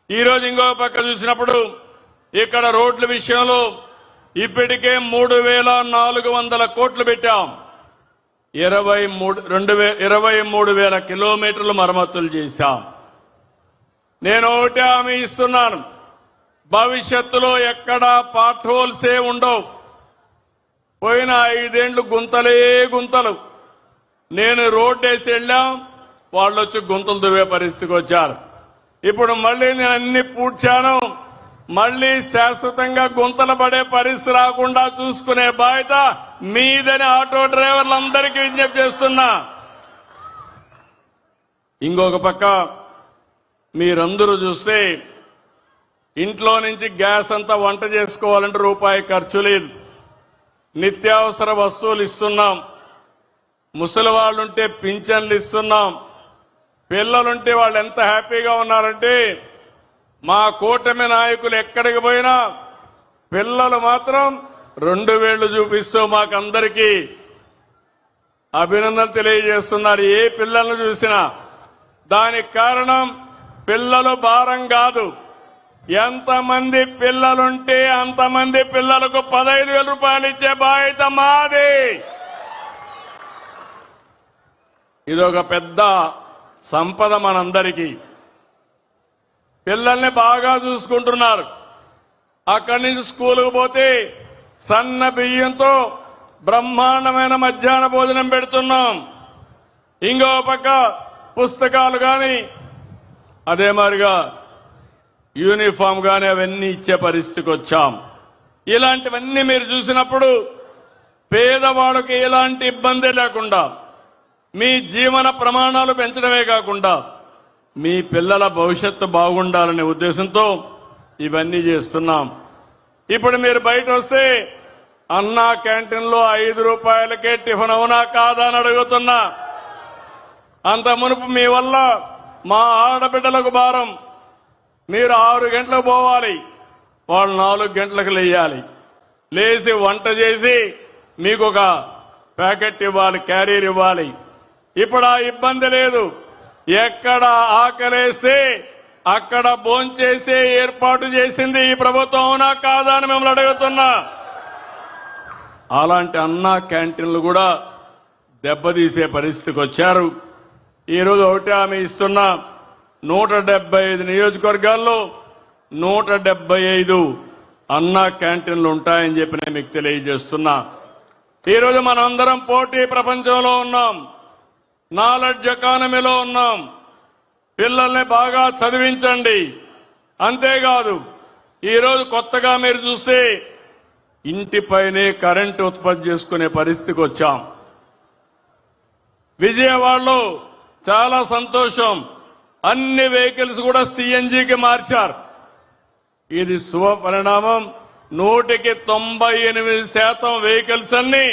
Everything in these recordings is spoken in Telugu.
ఈరోజు ఇంకో పక్క చూసినప్పుడు ఇక్కడ రోడ్ల విషయంలో ఇప్పటికే 3,400 కోట్లు పెట్టాం. 23,000 కిలోమీటర్లు మరమ్మతులు చేశాం. నేను ఒకటే హామీ ఇస్తున్నాను, భవిష్యత్తులో ఎక్కడా పార్ట్ హోల్సే ఉండవు. పోయిన 5 ఏళ్లు గుంతలే గుంతలు. నేను రోడ్డు వేసి వెళ్ళాం, వాళ్ళు వచ్చి గుంతలు దువ్వే పరిస్థితికి వచ్చారు. ఇప్పుడు మళ్ళీ నేను అన్ని పూడ్చాను. మళ్ళీ శాశ్వతంగా గుంతలు పడే పరిస్థితి రాకుండా చూసుకునే బాధ్యత మీదని ఆటో డ్రైవర్లందరికీ విజ్ఞప్తి చేస్తున్నా. ఇంకొక పక్క మీరందరూ చూస్తే ఇంట్లో నుంచి గ్యాస్ అంతా వంట చేసుకోవాలంటే రూపాయి ఖర్చు లేదు. నిత్యావసర వస్తువులు ఇస్తున్నాం. ముసలి వాళ్ళుంటే పింఛన్లు ఇస్తున్నాం. పిల్లలుంటే వాళ్ళు ఎంత హ్యాపీగా ఉన్నారంటే మా కూటమి నాయకులు ఎక్కడికి పోయినా పిల్లలు మాత్రం 2 వేళ్లు చూపిస్తూ మాకందరికీ అభినందనలు తెలియజేస్తున్నారు. ఏ పిల్లలను చూసినా దానికి కారణం పిల్లలు భారం కాదు. ఎంతమంది పిల్లలుంటే అంతమంది పిల్లలకు 15,000 రూపాయలు ఇచ్చే బాధ్యత మాది. ఇదొక పెద్ద సంపద మనందరికీ. పిల్లల్ని బాగా చూసుకుంటున్నారు. అక్కడి నుంచి స్కూలుకు పోతే సన్న బియ్యంతో బ్రహ్మాండమైన మధ్యాహ్న భోజనం పెడుతున్నాం. ఇంకో పక్క పుస్తకాలు కానీ అదే మాదిరిగా యూనిఫామ్ కానీ అవన్నీ ఇచ్చే పరిస్థితికి వచ్చాం. ఇలాంటివన్నీ మీరు చూసినప్పుడు పేదవాళ్ళకి ఎలాంటి ఇబ్బంది లేకుండా మీ జీవన ప్రమాణాలు పెంచడమే కాకుండా మీ పిల్లల భవిష్యత్తు బాగుండాలనే ఉద్దేశంతో ఇవన్నీ చేస్తున్నాం. ఇప్పుడు మీరు బయట వస్తే అన్నా క్యాంటీన్లో 5 రూపాయలకే టిఫిన్ అవునా కాదా అని అడుగుతున్నా. అంత మునుపు మీ వల్ల మా ఆడబిడ్డలకు భారం. మీరు 6 గంటలకు పోవాలి, వాళ్ళు 4 గంటలకు లేయాలి. లేచి వంట చేసి మీకు ఒక ప్యాకెట్ ఇవ్వాలి, క్యారియర్ ఇవ్వాలి. ఇప్పుడు ఆ ఇబ్బంది లేదు. ఎక్కడ ఆకలేస్తే అక్కడ భోంచేసే ఏర్పాటు చేసింది ఈ ప్రభుత్వం అవునా కాదా అని మిమ్మల్ని అడుగుతున్నా. అలాంటి అన్నా క్యాంటీన్లు కూడా దెబ్బతీసే పరిస్థితికి వచ్చారు. ఈరోజు ఒకటి హామీ ఇస్తున్నా, 175 నియోజకవర్గాల్లో 175 అన్నా క్యాంటీన్లు ఉంటాయని చెప్పి నేను మీకు తెలియజేస్తున్నా. ఈరోజు మనందరం పోటీ ప్రపంచంలో ఉన్నాం, నాలెడ్జ్ ఎకానమీలో ఉన్నాం. పిల్లల్ని బాగా చదివించండి. అంతేకాదు ఈరోజు కొత్తగా మీరు చూస్తే ఇంటిపైనే కరెంటు ఉత్పత్తి చేసుకునే పరిస్థితికి వచ్చాం. విజయవాడలో చాలా సంతోషం, అన్ని వెహికల్స్ కూడా సిఎన్జికి మార్చారు. ఇది శుభ పరిణామం. 98% వెహికల్స్ అన్ని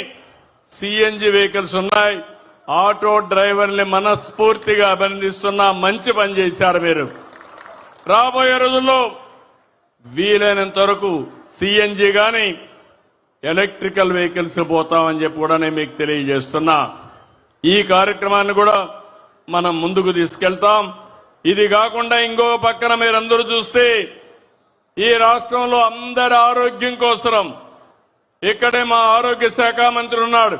సిఎన్జి వెహికల్స్ ఉన్నాయి. ఆటో డ్రైవర్ని మనస్ఫూర్తిగా అభినందిస్తున్నా. మంచి పని చేశారు మీరు. రాబోయే రోజుల్లో వీలైనంత వరకు సిఎన్జి గాని ఎలక్ట్రికల్ వెహికల్స్ పోతామని చెప్పి కూడా నేను మీకు తెలియజేస్తున్నా. ఈ కార్యక్రమాన్ని కూడా మనం ముందుకు తీసుకెళ్తాం. ఇది కాకుండా ఇంకో పక్కన మీరందరూ చూస్తే ఈ రాష్ట్రంలో అందరి ఆరోగ్యం కోసం ఇక్కడే మా ఆరోగ్య శాఖ మంత్రి ఉన్నాడు.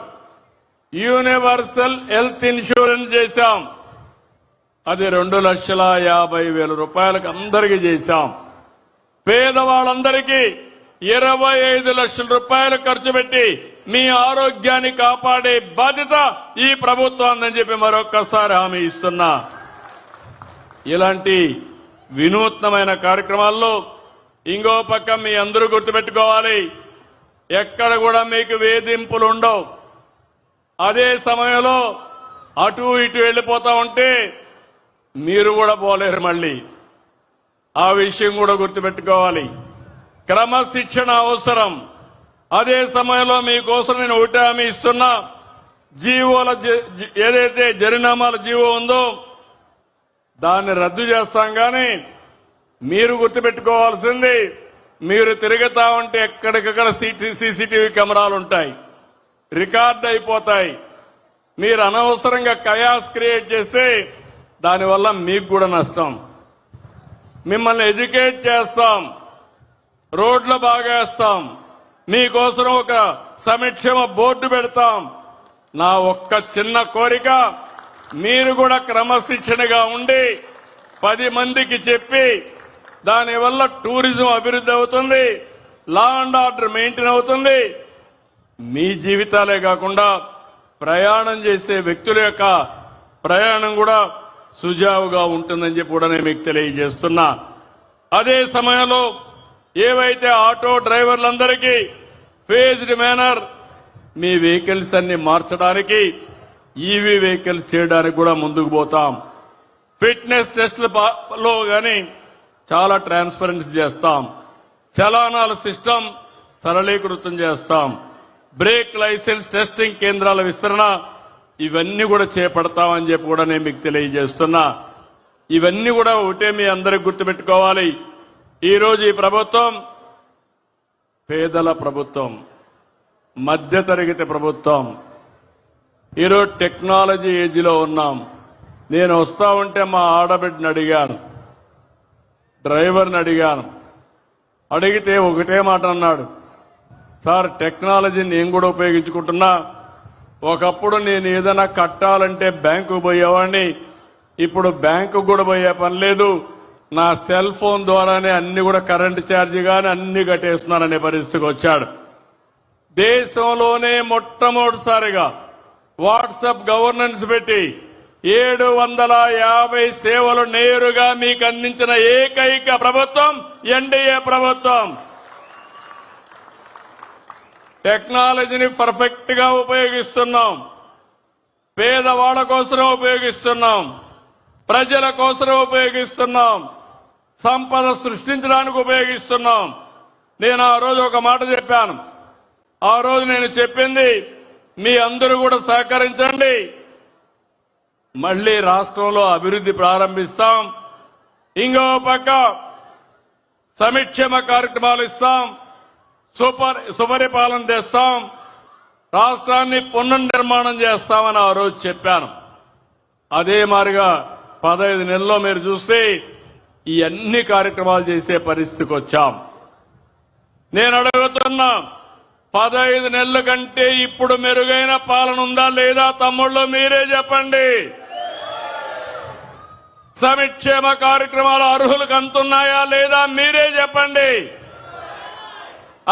యూనివర్సల్ హెల్త్ ఇన్సూరెన్స్ చేశాం. అది 2,50,000 రూపాయలకు అందరికీ చేశాం. పేదవాళ్ళందరికీ 25 లక్షల రూపాయలు ఖర్చు పెట్టి మీ ఆరోగ్యాన్ని కాపాడే బాధ్యత ఈ ప్రభుత్వాన్ని చెప్పి మరొక్కసారి హామీ ఇస్తున్నా. ఇలాంటి వినూత్నమైన కార్యక్రమాల్లో ఇంకో పక్క మీ అందరూ గుర్తుపెట్టుకోవాలి, ఎక్కడ కూడా మీకు వేధింపులు ఉండవు. అదే సమయంలో అటు ఇటు వెళ్ళిపోతా ఉంటే మీరు కూడా పోలేరు. మళ్ళీ ఆ విషయం కూడా గుర్తుపెట్టుకోవాలి. క్రమశిక్షణ అవసరం. అదే సమయంలో మీకోసం నేను ఒకటి హామీ ఇస్తున్నా, జీవోల ఏదైతే జరినామాల జీవో ఉందో దాన్ని రద్దు చేస్తాం. కానీ మీరు గుర్తుపెట్టుకోవాల్సింది, మీరు తిరుగుతా ఉంటే ఎక్కడికక్కడ సీసీటీవీ కెమెరాలు ఉంటాయి, రికార్డ్ అయిపోతాయి. మీరు అనవసరంగా కయాస్ క్రియేట్ చేస్తే దానివల్ల మీకు కూడా నష్టం. మిమ్మల్ని ఎడ్యుకేట్ చేస్తాం, రోడ్లు బాగేస్తాం, మీకోసం ఒక సంక్షేమ బోర్డు పెడతాం. నా ఒక్క చిన్న కోరిక, మీరు కూడా క్రమశిక్షణగా ఉండి 10 మందికి చెప్పి దానివల్ల టూరిజం అభివృద్ధి అవుతుంది, లా అండ్ ఆర్డర్ మెయింటైన్ అవుతుంది. మీ జీవితాలే కాకుండా ప్రయాణం చేసే వ్యక్తుల యొక్క ప్రయాణం కూడా సుజావుగా ఉంటుందని చెప్పి కూడా నేను మీకు తెలియజేస్తున్నా. అదే సమయంలో ఏవైతే ఆటో డ్రైవర్లందరికీ ఫేజ్డ్ మేనర్ మీ వెహికల్స్ అన్ని మార్చడానికి, ఈవీ వెహికల్స్ చేయడానికి కూడా ముందుకు పోతాం. ఫిట్నెస్ టెస్టులలో కానీ చాలా ట్రాన్స్పరెన్సీ చేస్తాం. చలానాల సిస్టమ్ సరళీకృతం చేస్తాం. బ్రేక్ లైసెన్స్ టెస్టింగ్ కేంద్రాల విస్తరణ ఇవన్నీ కూడా చేపడతామని చెప్పి కూడా నేను మీకు తెలియజేస్తున్నా. ఇవన్నీ కూడా ఒకటే మీ అందరికి గుర్తుపెట్టుకోవాలి. ఈరోజు ఈ ప్రభుత్వం పేదల ప్రభుత్వం, మధ్యతరగతి ప్రభుత్వం. ఈరోజు టెక్నాలజీ ఏజ్లో ఉన్నాం. నేను వస్తా ఉంటే మా ఆడబిడ్డని అడిగాను, డ్రైవర్ని అడిగాను. అడిగితే ఒకటే మాట అన్నాడు, సార్ టెక్నాలజీని నేను కూడా ఉపయోగించుకుంటున్నా. ఒకప్పుడు నేను ఏదైనా కట్టాలంటే బ్యాంకు పోయేవాడిని, ఇప్పుడు బ్యాంకు కూడా పోయే పని లేదు, నా సెల్ ఫోన్ ద్వారానే అన్ని కూడా కరెంటు ఛార్జీ కానీ అన్ని కట్టేస్తున్నాననే పరిస్థితికి వచ్చాడు. దేశంలోనే మొట్టమొదటిసారిగా వాట్సాప్ గవర్నెన్స్ పెట్టి 750 సేవలు నేరుగా మీకు అందించిన ఏకైక ప్రభుత్వం ఎన్డీఏ ప్రభుత్వం. టెక్నాలజీని పర్ఫెక్ట్ గా ఉపయోగిస్తున్నాం. పేదవాళ్ల కోసం ఉపయోగిస్తున్నాం, ప్రజల కోసం ఉపయోగిస్తున్నాం, సంపద సృష్టించడానికి ఉపయోగిస్తున్నాం. నేను ఆ రోజు ఒక మాట చెప్పాను. ఆ రోజు నేను చెప్పింది మీ అందరూ కూడా సహకరించండి, మళ్లీ రాష్ట్రంలో అభివృద్ధి ప్రారంభిస్తాం. ఇంకో పక్క సంక్షేమ కార్యక్రమాలు ఇస్తాం, సుపరిపాలన తెస్తాం, రాష్ట్రాన్ని పునర్నిర్మాణం చేస్తామని ఆ రోజు చెప్పాను. అదే మాదిరిగా 15 నెలల్లో మీరు చూస్తే ఈ అన్ని కార్యక్రమాలు చేసే పరిస్థితికి వచ్చాం. నేను అడుగుతున్నా, 15 నెలల కంటే ఇప్పుడు మెరుగైన పాలన ఉందా లేదా? తమ్ముళ్ళు మీరే చెప్పండి. సంక్షేమ కార్యక్రమాలు అర్హులకు అందుతున్నాయా లేదా? మీరే చెప్పండి.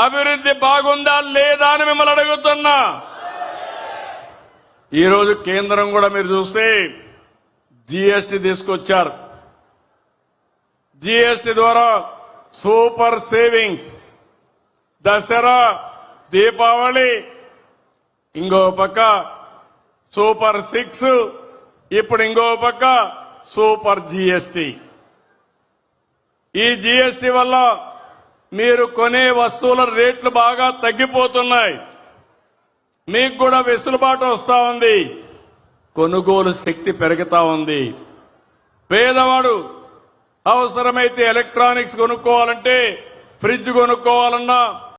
అభివృద్ధి బాగుందా లేదా అని మిమ్మల్ని అడుగుతున్నా. ఈరోజు కేంద్రం కూడా మీరు చూస్తే జీఎస్టీ తీసుకొచ్చారు. జీఎస్టీ ద్వారా సూపర్ సేవింగ్స్, దసరా, దీపావళి, ఇంకో పక్క సూపర్ 6, ఇప్పుడు ఇంకో పక్క సూపర్ జీఎస్టీ. ఈ జీఎస్టీ వల్ల మీరు కొనే వస్తువుల రేట్లు బాగా తగ్గిపోతున్నాయి. మీకు కూడా వెసులుబాటు వస్తా ఉంది, కొనుగోలు శక్తి పెరుగుతా ఉంది. పేదవాడు అవసరమైతే ఎలక్ట్రానిక్స్ కొనుక్కోవాలంటే, ఫ్రిడ్జ్ కొనుక్కోవాలన్నా